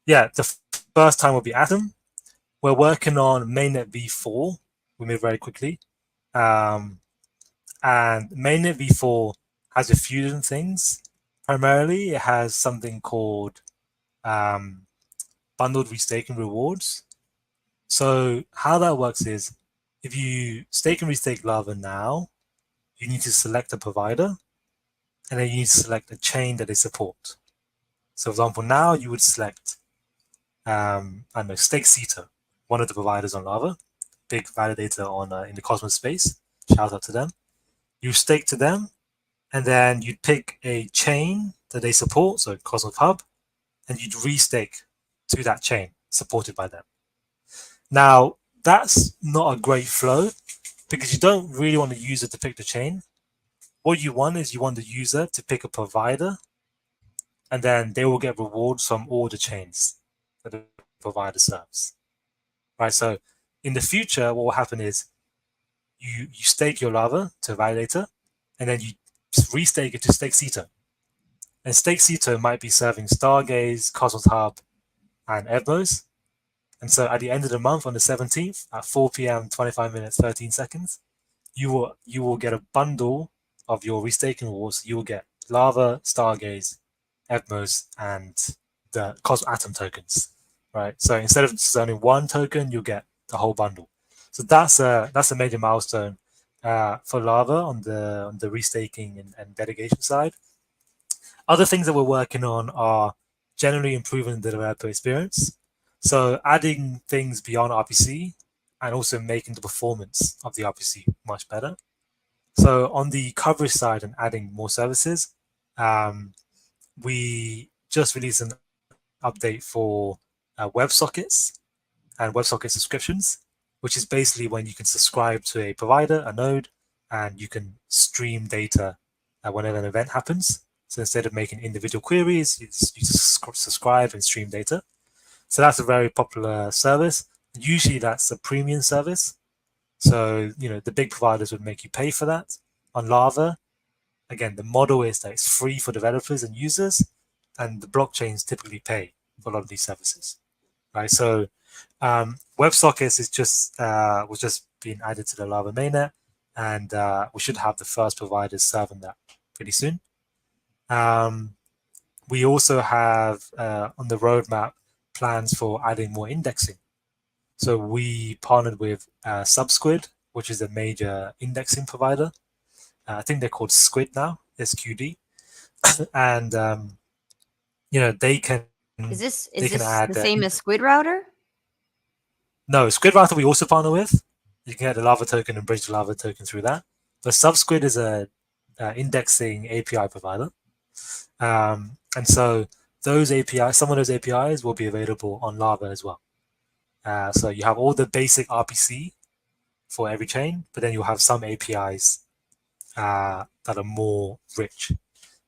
yeah, the first time will be Atom. We're working on mainnet v4. We move very quickly. And mainnet v4 has a few different things. Primarily, it has something called bundled restaking rewards. So how that works is, if you stake and restake Lava now, you need to select a provider, and then you need to select a chain that they support. So, for example, now you would select, I don't know, Stake Ceto, one of the providers on Lava, big validator on in the Cosmos space. Shout out to them. You stake to them, and then you'd pick a chain that they support, so Cosmos Hub, and you'd restake to that chain supported by them. Now, that's not a great flow because you don't really want the user to pick the chain. What you want is you want the user to pick a provider, and then they will get rewards from all the chains that the provider serves. Right. So in the future, what will happen is you stake your Lava to a validator, and then you restake it to Stake Ceto. And Stake Ceto might be serving Stargaze, Cosmos Hub, and Evmos. And so at the end of the month on the 17th at 4 p.m., 25 minutes, 13 seconds, you will get a bundle of your restaking rewards. You will get Lava, Stargaze, Evmos, and the Cosmos Atom tokens. Right. So instead of just only one token, you'll get the whole bundle. So that's a major milestone for Lava on the restaking and delegation side. Other things that we're working on are generally improving the developer experience. So adding things beyond RPC and also making the performance of the RPC much better. So on the coverage side and adding more services, we just released an update for WebSockets and WebSocket subscriptions, which is basically when you can subscribe to a provider, a node, and you can stream data whenever an event happens. So instead of making individual queries, you just subscribe and stream data. So that's a very popular service. Usually that's a premium service. So, the big providers would make you pay for that. On Lava, again, the model is that it's free for developers and users, and the blockchains typically pay for a lot of these services, right? So WebSockets was just being added to the Lava mainnet, and we should have the first providers serving that pretty soon. We also have on the roadmap plans for adding more indexing. So we partnered with Subsquid, which is a major indexing provider. I think they're called Squid now, SQD, and they can. Is this add the same as Squid Router? No, Squid Router we also partner with. You can get the Lava token and bridge the Lava token through that. But Subsquid is a indexing API provider. And so those APIs, some of those APIs will be available on Lava as well. So you have all the basic RPC for every chain, but then you'll have some APIs that are more rich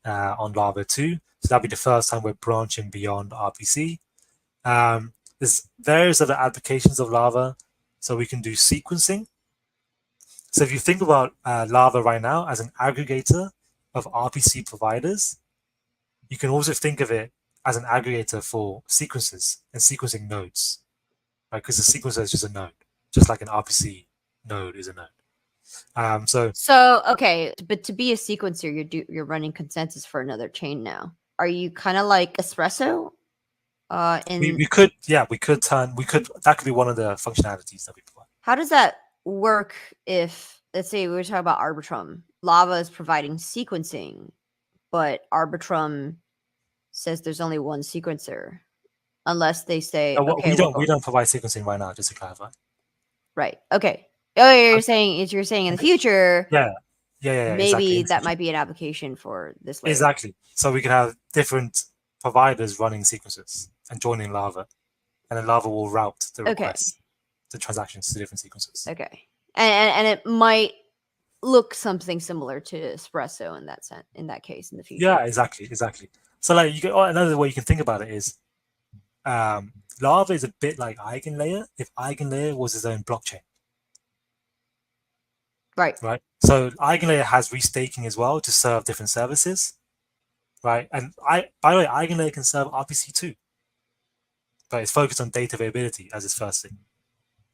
on Lava too. So that'll be the first time we're branching beyond RPC. There's various other applications of Lava. So we can do sequencing. So if you think about Lava right now as an aggregator of RPC providers, you can also think of it as an aggregator for sequences and sequencing nodes, right? Because the sequencer is just a node, just like an RPC node is a node. So okay, but to be a sequencer, you're running consensus for another chain now. Are you kind of like Espresso? We could that could be one of the functionalities that we provide. How does that work if, let's say we were talking about Arbitrum, Lava is providing sequencing, but Arbitrum says there's only one sequencer, unless they say we don't provide sequencing right now, just to clarify. Right. Okay. Oh, you're saying in the future. Yeah. Maybe exactly. That might be an application for this layer. Exactly. So we can have different providers running sequences and joining Lava, and then Lava will route the requests, the transactions to different sequences. Okay. And it might look something similar to Espresso in that sense, in that case, in the future. Yeah, exactly. So like another way you can think about it is Lava is a bit like EigenLayer if EigenLayer was its own blockchain. Right. So EigenLayer has restaking as well to serve different services, right? And by the way, EigenLayer can serve RPC too, but it's focused on data availability as its first thing,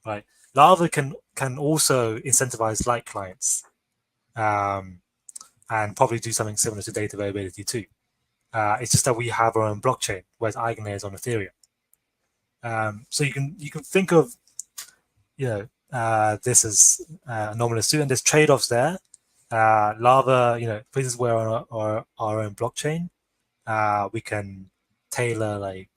right? Lava can also incentivize light clients, and probably do something similar to data availability too. It's just that we have our own blockchain, whereas EigenLayer is on Ethereum. So you can think of this is anomalous too, and there's trade-offs there. Lava, because we're on our own blockchain, we can tailor like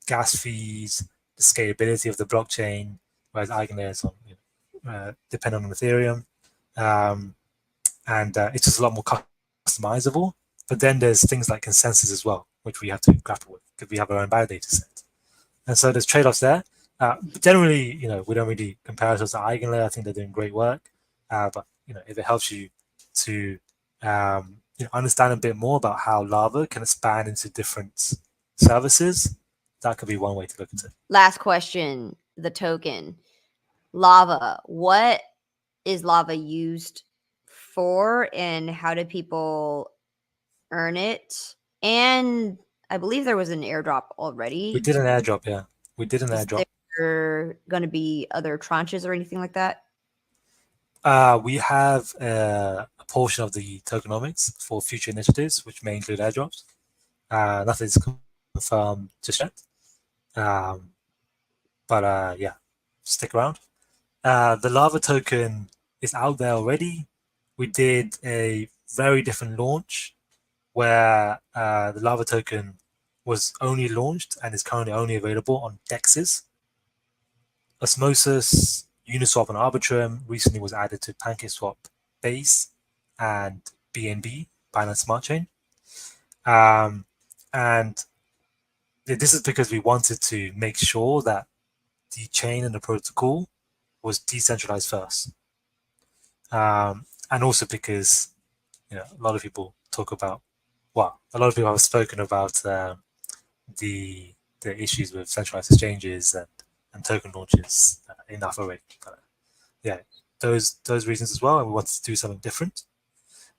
gas fees, the scalability of the blockchain, whereas EigenLayer is on, dependent on Ethereum, and it's just a lot more customizable. But then there's things like consensus as well, which we have to grapple with because we have our own validator set, and so there's trade-offs there. But generally, we don't really compare ourselves to EigenLayer. I think they're doing great work. But if it helps you to understand a bit more about how Lava can expand into different services, that could be one way to look at it. Last question: the token Lava. What is Lava used for, and how do people earn it? And I believe there was an airdrop already. We did an airdrop, yeah. We did an airdrop. There going to be other tranches or anything like that? We have a portion of the tokenomics for future initiatives, which may include airdrops. Nothing's confirmed just yet. But yeah, stick around. The Lava token is out there already. We did a very different launch where the Lava token was only launched and is currently only available on DEXs. Osmosis, Uniswap, and Arbitrum recently was added to PancakeSwap Base and BNB, Binance Smart Chain. And this is because we wanted to make sure that the chain and the protocol was decentralized first. And also because a lot of people have spoken about the issues with centralized exchanges and token launches enough already. But yeah, those reasons as well, and we wanted to do something different.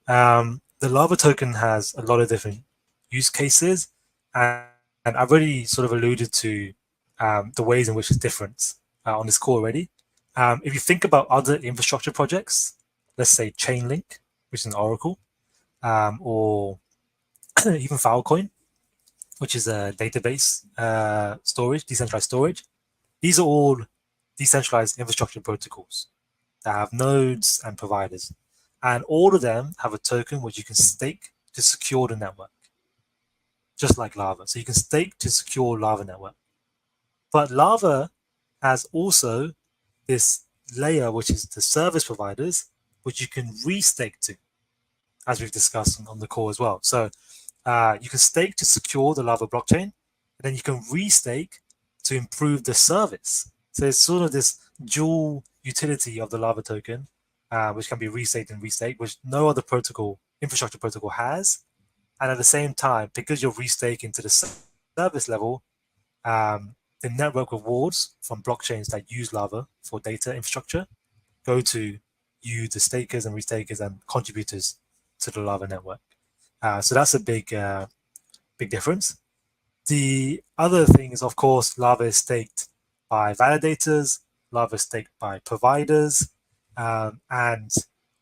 The Lava token has a lot of different use cases, and I've already sort of alluded to the ways in which it's different on this call already. If you think about other infrastructure projects, let's say Chainlink, which is an Oracle, or even Filecoin, which is a database storage, decentralized storage. These are all decentralized infrastructure protocols that have nodes and providers. And all of them have a token which you can stake to secure the network, just like Lava. So you can stake to secure Lava network. But Lava has also this layer, which is the service providers, which you can restake to, as we've discussed on the call as well. So You can stake to secure the Lava blockchain, and then you can restake to improve the service. So it's sort of this dual utility of the Lava token, which can be restaked and restaked, which no other infrastructure protocol has. And at the same time, because you're restaking to the service level, the network rewards from blockchains that use Lava for data infrastructure go to you, the stakers and restakers and contributors to the Lava network. So that's a big difference. The other thing is, of course, Lava is staked by validators, Lava is staked by providers, and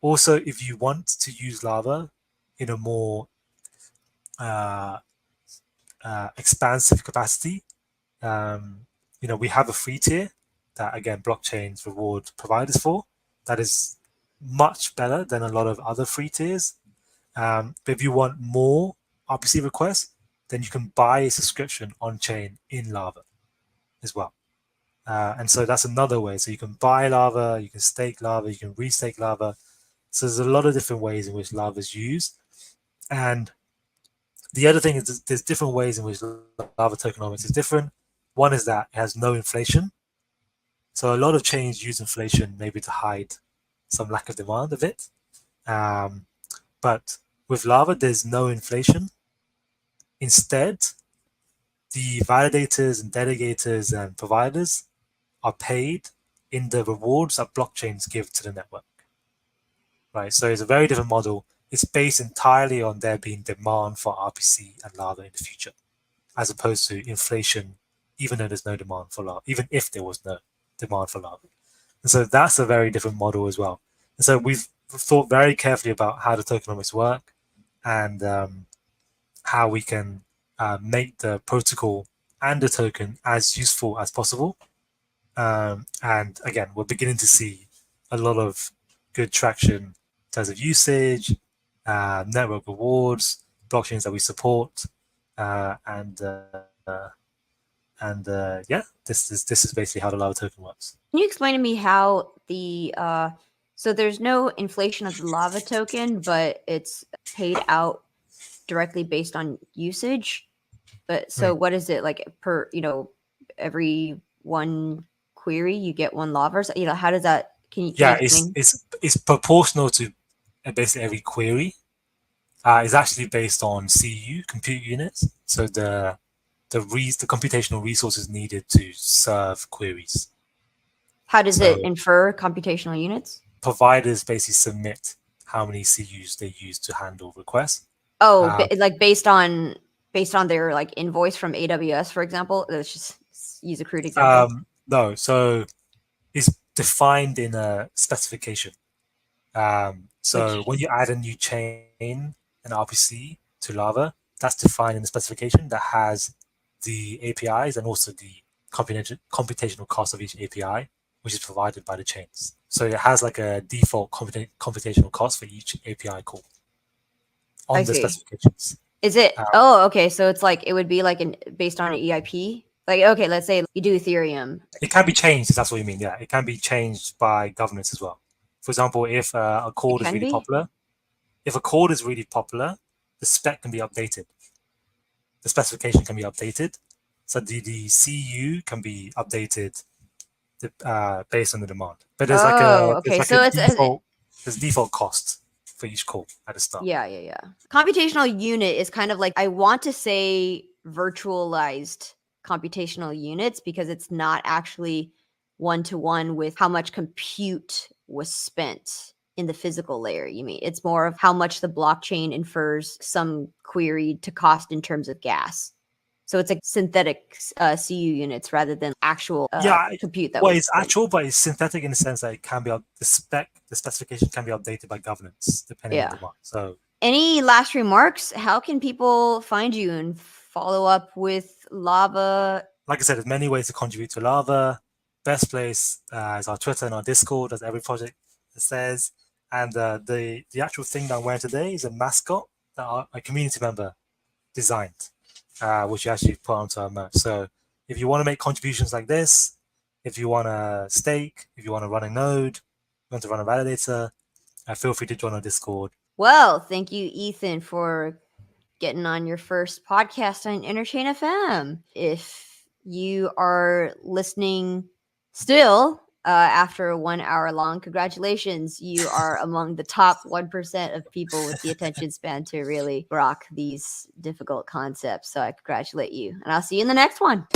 also if you want to use Lava in a more uh, expansive capacity, we have a free tier that again blockchains reward providers for. That is much better than a lot of other free tiers. But if you want more RPC requests, then you can buy a subscription on chain in Lava as well. And so that's another way. So you can buy Lava, you can stake Lava, you can restake Lava. So there's a lot of different ways in which Lava is used. And the other thing is there's different ways in which Lava tokenomics is different. One is that it has no inflation. So a lot of chains use inflation maybe to hide some lack of demand of it. But with Lava, there's no inflation. Instead, the validators and delegators and providers are paid in the rewards that blockchains give to the network. Right, so it's a very different model. It's based entirely on there being demand for RPC and Lava in the future, as opposed to inflation, even though there's no demand for Lava, even if there was no demand for Lava. And so that's a very different model as well. And so we've thought very carefully about how the tokenomics work and how we can make the protocol and the token as useful as possible. And again, we're beginning to see a lot of good traction in terms of usage, network rewards, blockchains that we support, and yeah, this is basically how the Lava token works. Can you explain to me how the so there's no inflation of the Lava token, but it's paid out directly based on usage? But so what is it like per, every one query you get one Lava? How does that, can you explain? It's proportional to basically every query. It's actually based on CU, compute units. So the computational resources needed to serve queries. How does it infer computational units? Providers basically submit how many CUs they use to handle requests. Oh, like based on their like invoice from AWS, for example. Let's just use a crude example. No, so it's defined in a specification. So when you add a new chain, an RPC to Lava, that's defined in the specification that has the APIs and also the computational cost of each API, which is provided by the chains. So it has like a default computational cost for each API call on the specifications. Is it? Okay. So it's like it would be like based on an EIP. Like, okay, let's say you do Ethereum. It can be changed. If that's what you mean. Yeah, it can be changed by governance as well. For example, if a chord is really popular, the spec can be updated. The specification can be updated. So the CU can be updated based on the demand. But there's there's default cost for each call at the start. Yeah. Computational unit is kind of like, I want to say virtualized computational units because it's not actually one-to-one with how much compute was spent in the physical layer. You mean it's more of how much the blockchain infers some query to cost in terms of gas. So it's like synthetic CU units rather than actual compute. It's actual, but it's synthetic in the sense that it can be the specification can be updated by governance depending on demand. So, any last remarks? How can people find you and follow up with Lava? Like I said, there's many ways to contribute to Lava. Best place is our Twitter and our Discord, as every project says. And the actual thing that I'm wearing today is a mascot that a community member designed, which you actually put onto our merch. So if you want to make contributions like this, if you want to stake, if you want to run a node, you want to run a validator, feel free to join our Discord. Well, thank you, Ethan, for getting on your first podcast on Interchain FM. If you are listening still after a 1 hour long, congratulations. You are among the top 1% of people with the attention span to really rock these difficult concepts. So I congratulate you. And I'll see you in the next one.